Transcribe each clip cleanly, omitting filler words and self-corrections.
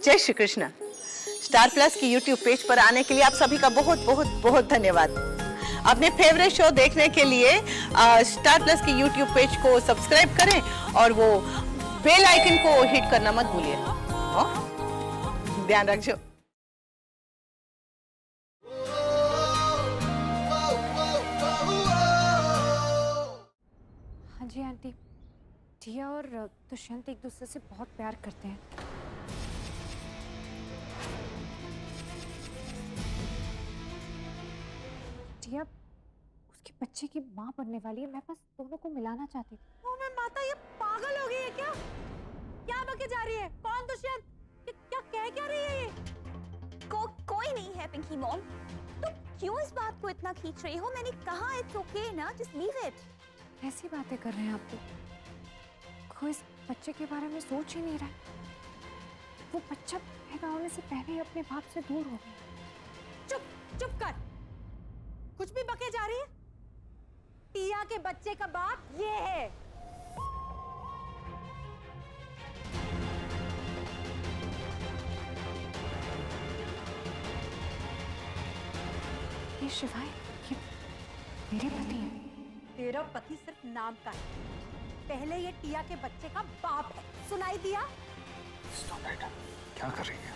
जय Shri Krishna. Star plus की YouTube page पर आने के लिए आप सभी का बहुत बहुत बहुत धन्यवाद। अपने फेवरेट शो देखने के लिए स्टार प्लस की यूट्यूब पेज को सब्सक्राइब करें और वो बेल आइकन को हिट करना मत भूलिए। ध्यान रखिए। हाँ जी आंटी, टिया और दुष्यंत एक दूसरे से बहुत प्यार करते हैं। टिया उसके बच्चे की माँ बनने वाली है, मैं बस दोनों को मिलाना चाहती थी। ओ मैं माता, ये पागल हो गई है क्या? क्या बके जा रही है? कौन दुष्यंत? क्या कह क्या रही है ये? कोई नहीं है पिंकी मॉम। तुम क्यों इस बात को इतना खींच रही हो? मैंने कहा इट्स ओके ना, जस्ट लीव इट। ऐसी बातें कर रहे हैं आप तो। कोई इस बच्चे के बारे में सोच ही नहीं रहा है। वो बच्चा पैदा होने से पहले ही अपने बाप से दूर हो गया। चुप कर। कुछ भी बके जा रही है। टिया के बच्चे का बाप ये है। ये शिवाय, ये मेरे पति हैं। तेरा पति सिर्फ नाम का है, पहले ये टिया के बच्चे का बाप है। सुनाई दिया? Stop it. क्या कर रही है?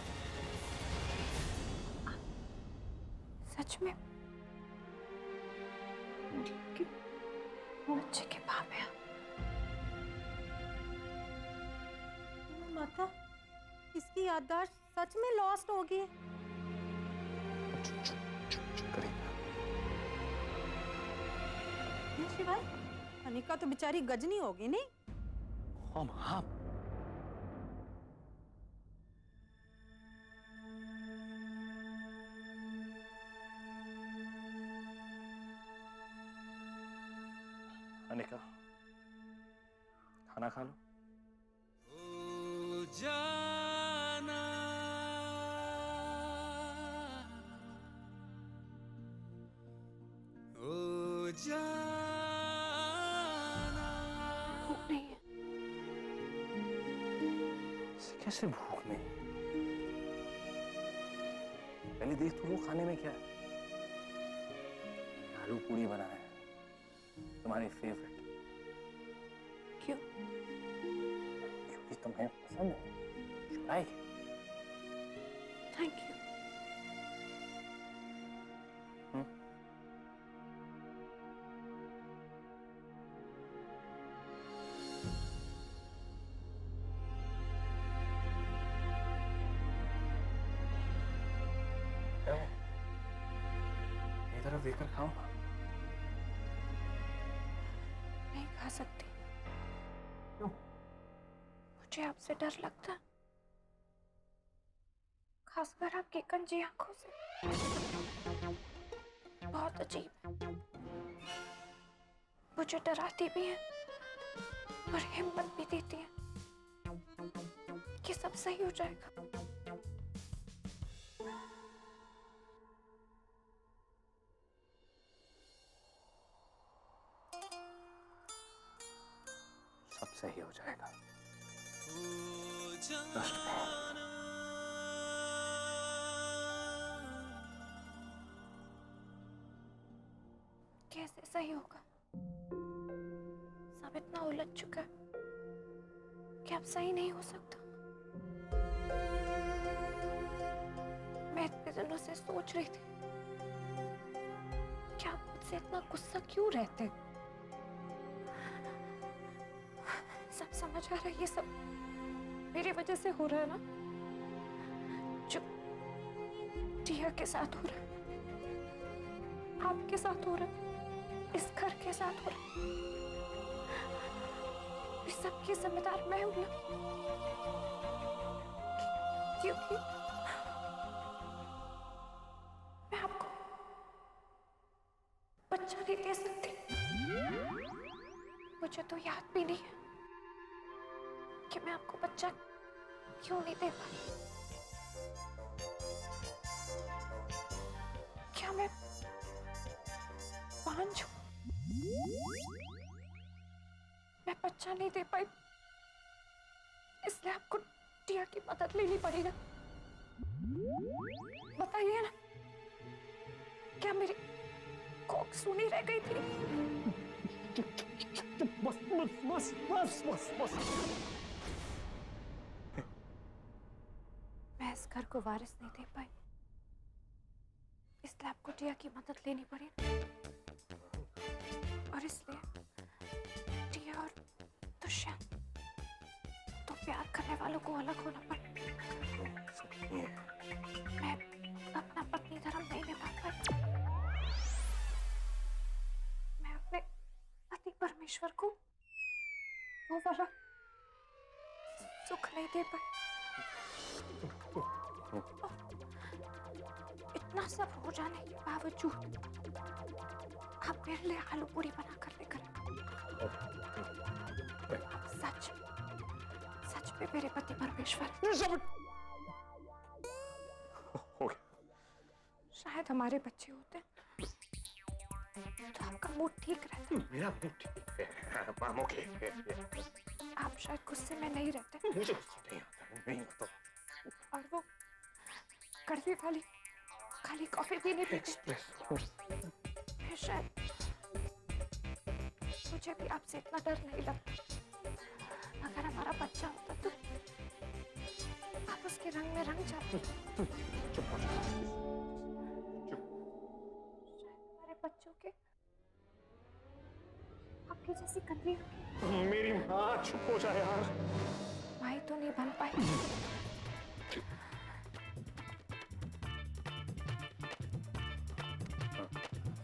सच में वो बच्चे के बाप है। माता, इसकी याददाश्त सच में लॉस्ट हो गई। चुप करिए। शिवाय, अनिका तो बेचारी गजनी होगी नहीं? हाँ। अनिका, खाना खा लो। जाना ओ जाना। भूख नहीं है। कैसे भूख नहीं? पहले देख तू वो खाने में क्या है। आलू पूड़ी बना है, तुम्हारी फेवरेट। क्यों? क्योंकि तुम्हें पसंद है। लाइक। Thank you. ये तरफ देखकर खाओ। नहीं खा सकती। क्यों? मुझे आपसे डर लगता है, खासकर आपकी कंजी आंखों से। बहुत अजीब है। मुझे डराती भी है और हिम्मत भी देती है कि सब सही हो जाएगा। सब सही हो जाएगा। Trust me. कैसे सही होगा? सब इतना उलझ चुका है कि अब सही नहीं हो सकता। मैं इतने दिनों से सोच रही थी कि आप मुझसे इतना गुस्सा क्यों रहते? सब समझ आ रहा है, ये सब मेरी वजह से हो रहा है ना, जो टिया के साथ हो रहा है, आपके साथ हो रहा है, इस घर के साथ हो रहा है। इस सब की जिम्मेदार मैं हूं ना, क्योंकि मैं आपको बच्चा नहीं दे सकती। मुझे तो याद भी नहीं है कि मैं आपको बच्चा क्यों नहीं दे पाई। क्या मैं पांच हूं? मैं बच्चा नहीं दे पाई, इसलिए आपको टिया की मदद लेनी पड़ी ना। बताइए ना, क्या मेरी कोक सुनी रह गई थी? बस बस बस बस बस बस। मैं इस घर को वारिस नहीं दे पाई, इसलिए आपको टिया की मदद लेनी पड़ी, और इसलिए टिया और दुष्यंत तो प्यार करने वालों को अलग होना पड़ा। मैं अपना पत्नी धर्म नहीं निभा पाई, मैं अपने पति परमेश्वर को वो वाला सुख नहीं दे पाई। इतना सब हो जाने के बावजूद आप मेरे लिए आलू पूरी बना कर लेकर सच सच में मेरे पति परमेश्वर, हो गया। शायद हमारे बच्चे होते तो आपका मूड ठीक रहता। मेरा मूड ठीक है, I'm okay। आप शायद गुस्से में नहीं रहते, मुझे गुस्सा नहीं आता, नहीं आता। और वो कड़वी वाली खाली कॉफी भी नहीं पीते। फिर शायद मुझे भी आपसे इतना डर नहीं लगता। अगर हमारा बच्चा होता तो आप उसके रंग में रंग जाते। चुप हो जा। चुप। शायद हमारे बच्चों के आपकी जैसी कंधी होगी। मेरी माँ, चुप हो जा यार। माई तो नहीं बन पाई।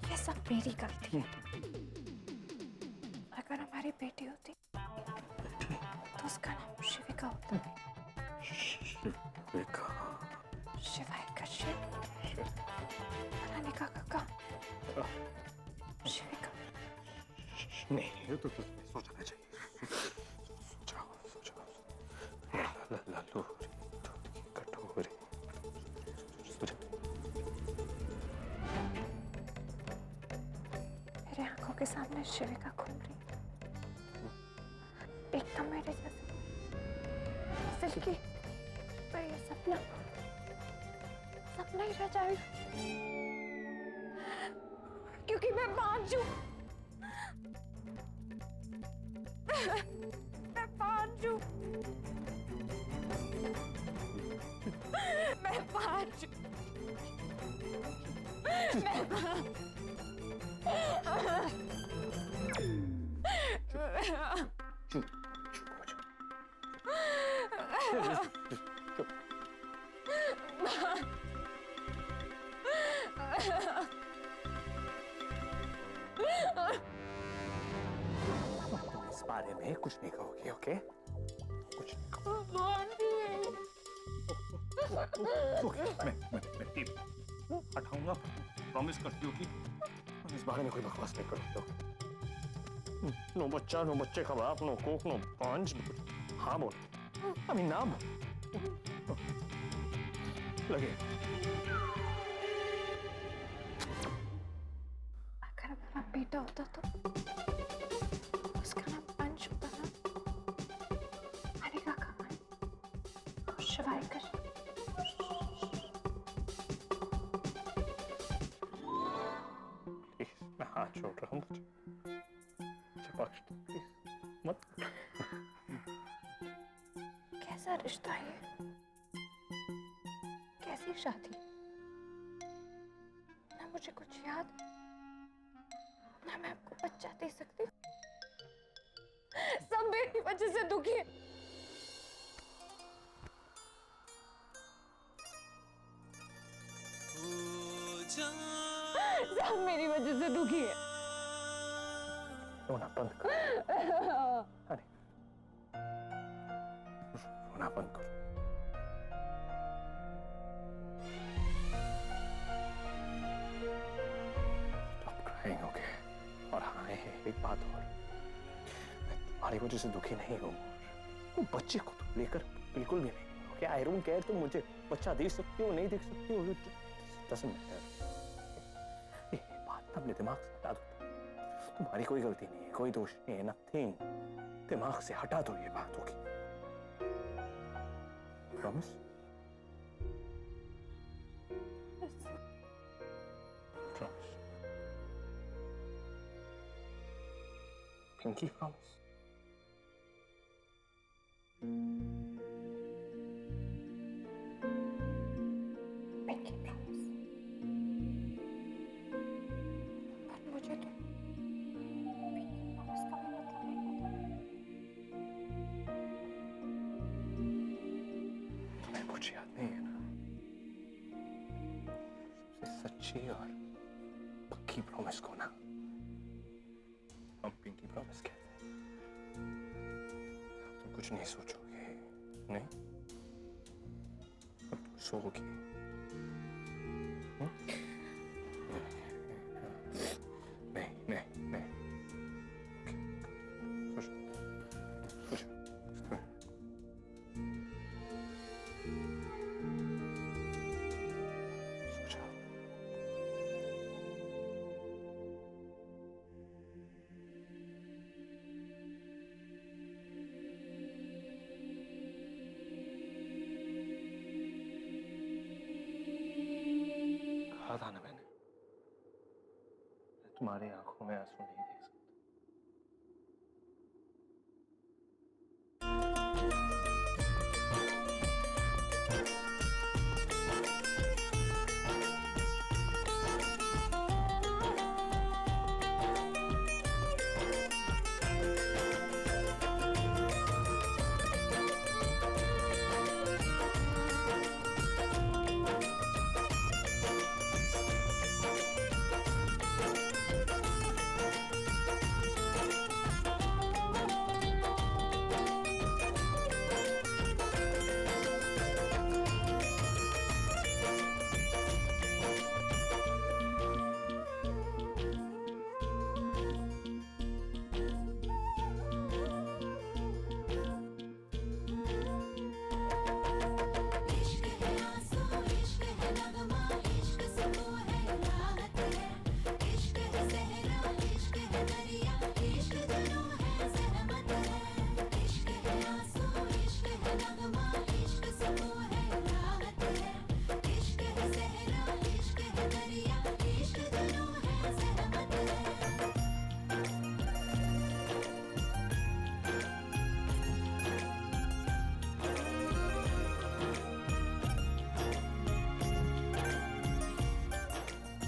ये सब मेरी गलती है। अगर हमारी बेटी होती तो उसका नाम शिविका होता। शिविका। शिवाय का शिव, अनामिका का का शिविका। नहीं, ये तो सोचना चाहिए। सोचो। लालू कटोरी। मेरे आंखों के सामने शिविका घूम रही है, एकदम मेरे जैसे। सिर्फ कि पर ये सपना ही रह जाएगा, क्योंकि मैं बांझू। मैं बांझू। मैं बांझू। चुप हो जा। चुप। इस बारे में कुछ नहीं कहोगे, ओके? कुछ नहीं कहोगे। मैं टीप हटाऊंगा, प्रॉमिस करती हूँ कि इस बारे में कोई बकवास नहीं करूँगा। नो बच्चा, नो बच्चे का बाप, नो कोक, नो पांच। हाँ बोल, अभी ना बोल। लगे। अगर हमारा बेटा होता तो उसका नाम पंच होता ना, अनिका का और शिवाय का। प्लीज, मैं हाथ छोड़ रहा हूँ, मुझे बख्श दो प्लीज, मत। कैसा रिश्ता है? कैसी शादी? ना मुझे कुछ याद, ना मैं आपको बच्चा दे सकती हूँ। सब मेरी वजह से दुखी है। सब मेरी वजह से दुखी है। रोना बंद कर। अरे रोना बंद कर। Stop crying, okay? और हाँ, एक बात और, मैं तुम्हारी वजह से दुखी नहीं हूँ। वो बच्चे को तुम लेकर बिल्कुल भी नहीं, ओके? आई डोंट केयर, तुम मुझे बच्चा दे सकती हो, नहीं दे सकती हो, डजंट मैटर। ये बात अपने दिमाग से हटा दो। तुम्हारी कोई गलती नहीं है, कोई दोष नहीं है, नथिंग। दिमाग से हटा दो ये बात, okay? Promise? Pinky promise. Pinky promise. पर मुझे तो पिंकी प्रॉमिस का भी मतलब नहीं पता। तुम्हें कुछ याद नहीं है ना? सबसे सच्ची और पक्की प्रॉमिस को ना हम पिंकी प्रॉमिस कहते हैं। अब तुम कुछ नहीं सोचोगे, नहीं? अब तुम सोओगी। नहीं नहीं नहीं, सो जाओ, सो जाओ। सो जाओ। कहा था ना मैंने, तुम्हारी आंखों में आंसू नहीं देख सकता।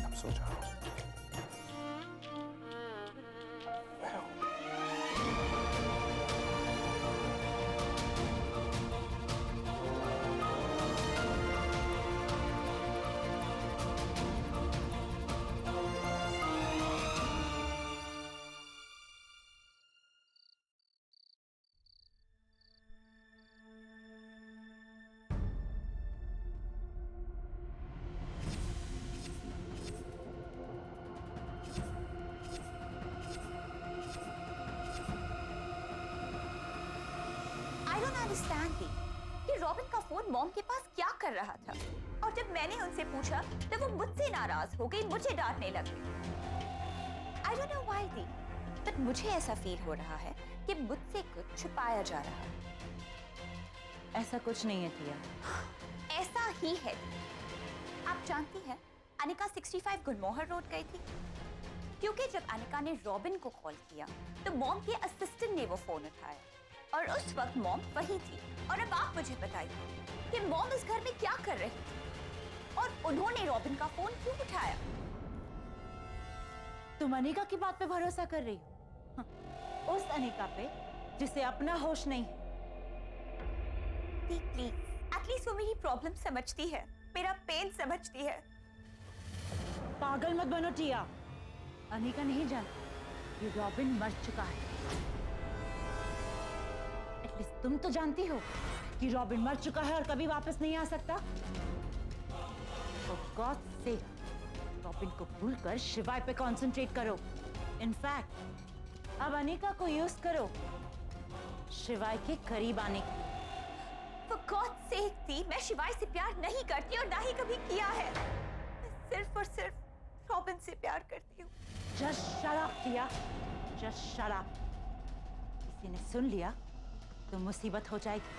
अब सो जाओ। मैं हूं। I don't understand थी कि रॉबिन का फोन मॉम के पास क्या कर रहा था, और जब मैंने उनसे पूछा तो वो मुझसे नाराज हो गई, मुझे डांटने लगी। I don't know why थी, बट मुझे ऐसा फील हो रहा है कि मुझसे कुछ छुपाया जा रहा है। ऐसा कुछ नहीं है टिया। ऐसा ही है। आप जानती हैं, अनिका 65 गुलमोहर रोड गई थी, क्योंकि जब अनिका ने रॉबिन को कॉल किया तो मॉम के असिस्टेंट ने वो फोन उठाया, और उस वक्त मॉम वही थी। और अब आप मुझे बताइए कि मॉम इस घर में क्या कर रही थी, और उन्होंने रॉबिन का फोन क्यों उठाया? तुम अनिका की बात पे भरोसा कर रही हो? हाँ, उस अनिका पे जिसे अपना होश नहीं है। प्लीज, एटलीस्ट वो मेरी प्रॉब्लम समझती है, मेरा पेन समझती है। पागल मत बनो टिया। अनिका नहीं जानती कि रॉबिन मर चुका है। एटलीस्ट तुम तो जानती हो कि रॉबिन मर चुका है और कभी वापस नहीं आ सकता। For God's sake, रॉबिन को भूलकर शिवाय पे कंसंट्रेट करो। इनफैक्ट अब अनिका को यूज करो शिवाय के करीब आने के लिए। For God's sake थी, मैं शिवाय से प्यार नहीं करती और ना ही कभी किया है। मैं सिर्फ और सिर्फ रॉबिन से प्यार करती हूँ। Just shut up, टिया। Just shut up। किसी ने सुन लिया तो मुसीबत हो जाएगी।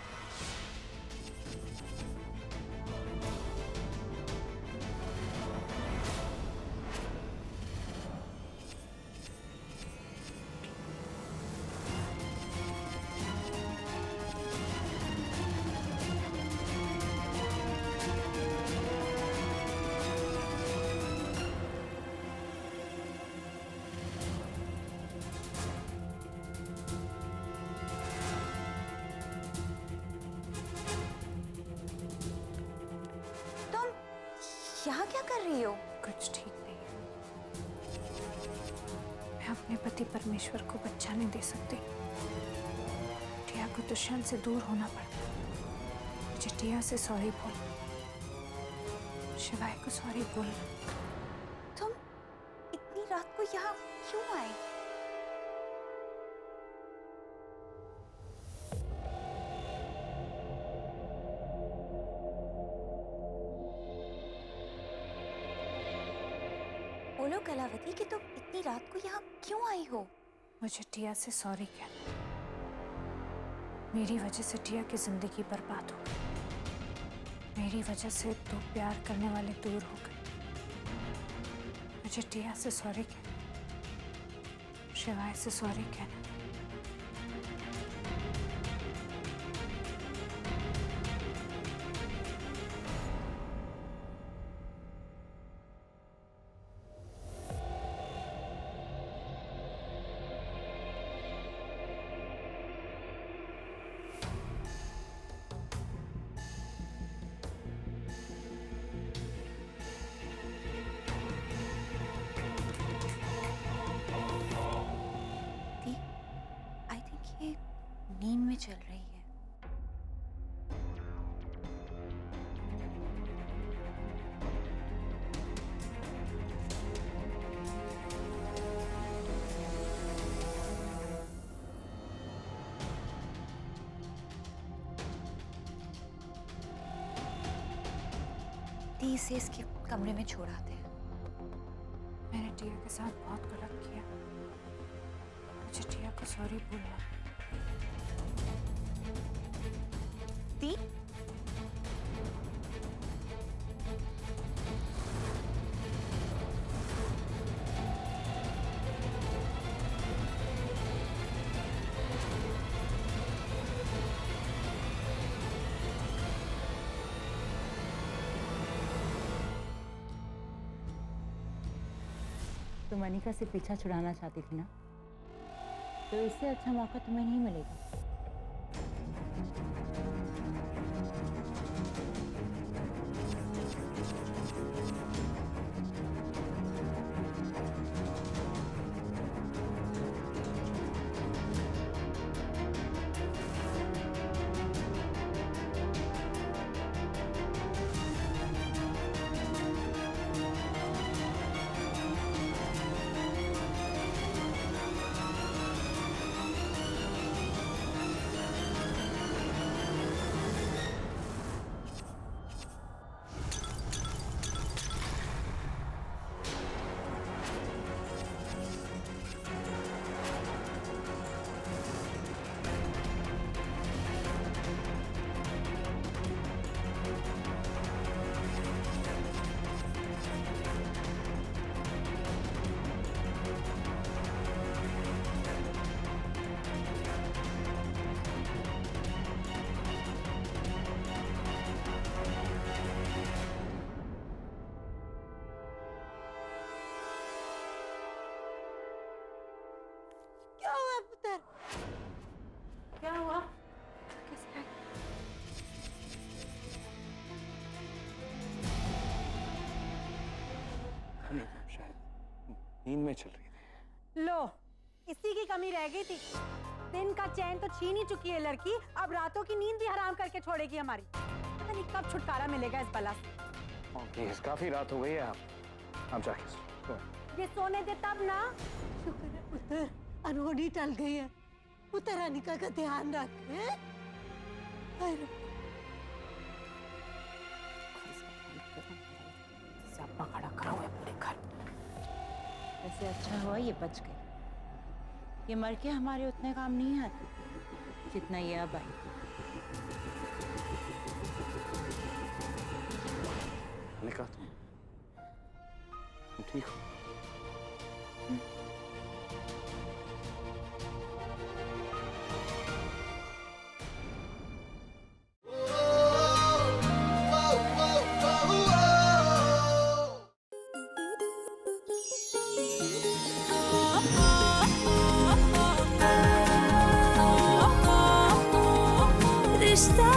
यहाँ क्या कर रही हो? कुछ ठीक नहीं है। मैं अपने पति परमेश्वर को बच्चा नहीं दे सकती। टिया को दुष्यंत से दूर होना पड़ा। मुझे टिया से सॉरी बोल, शिवाय को सॉरी बोल। तुम इतनी रात को यहाँ क्यों आए? बोलो कलावती कि तुम इतनी रात को यहाँ क्यों आई हो? मुझे टिया से सॉरी कहना। मेरी वजह से टिया की जिंदगी बर्बाद हो गई। मेरी वजह से दो प्यार करने वाले दूर हो गए। मुझे टिया से सॉरी कहना, शिवाय से सॉरी कहना। आई थिंक ये नींद में चल रही है। दी से इसके कमरे में छोड़ाते हैं। मैंने टिया के साथ बहुत गलत किया। मुझे टिया को सॉरी बोलना। दी तुम अनिका से पीछा छुड़ाना चाहती थी ना, तो इससे अच्छा मौका तुम्हें नहीं मिलेगा। क्या हुआ? कैसे आए? शायद नींद में चल रही थी। लो, इसी की कमी रह गई थी। दिन का चैन तो छीन ही चुकी है लड़की, अब रातों की नींद भी हराम करके छोड़ेगी हमारी। पता नहीं कब छुटकारा मिलेगा इस बला से। प्लीज, काफी रात हो गई है। आप जाके सो। ये सोने दे तब ना। शुक्र है पुत्र, अनहोनी टल गई है। पुत्र अनिका का ध्यान रख। स्यापा खड़ा करा हुआ है पूरे घर। वैसे अच्छा हुआ ये बच गई। ये मर के हमारे उतने काम नहीं आती जितना ये अब आई। अनिका, तुम ठीक हो? रिश्ता